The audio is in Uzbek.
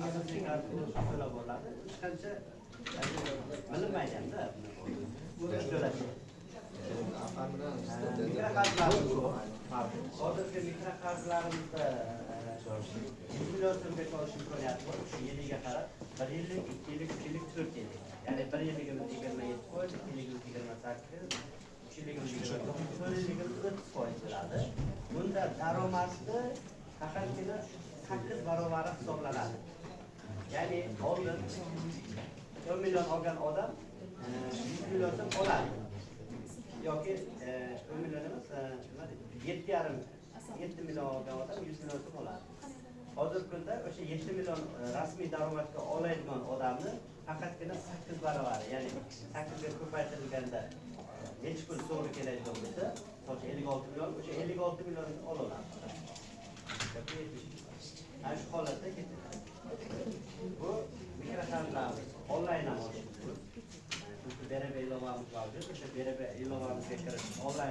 asosiy qarzi to'lab bo'ladi. Hech qancha bilinmaydida. To'lash. Mikroqarzlarimiz hozirgi mikroqarzlarimizda 100 million so'mgacha olish imkoniyati bor. Shu yiliga qarab 1 yillik, 2 yillik, 3 yillik, 4 yillik. Ya'ni 1 yilligimiz 27%, 2 yilligimiz 28%, 3 yilligimiz 29%, 4 yilligimiz 30% bo'ladi. Bunda daromadni faqatgina 8 barobar hisoblanadi. Ya'ni oldin 10 million olgan odam 100 million so'm oladi. Yoki 10 million emas, 7 million olgan odam 100 million so'm oladi. Hozirgi kunda o'sha 7 million rasmiy daromadga oladigan odamni faqatgina 8 barobar, ya'ni 8 ga ko'paytirilganda necha pul to'g'ri keladigan bo'lsa, 56 million, o'sha 56 million oladi. Ana shu holatda ketadi. Bu mikroqarzlarimiz onlayn amalga oshadi. Chunki BRB ilovamiz mavjud, o'sha BRB ilovamizga kirish onlayn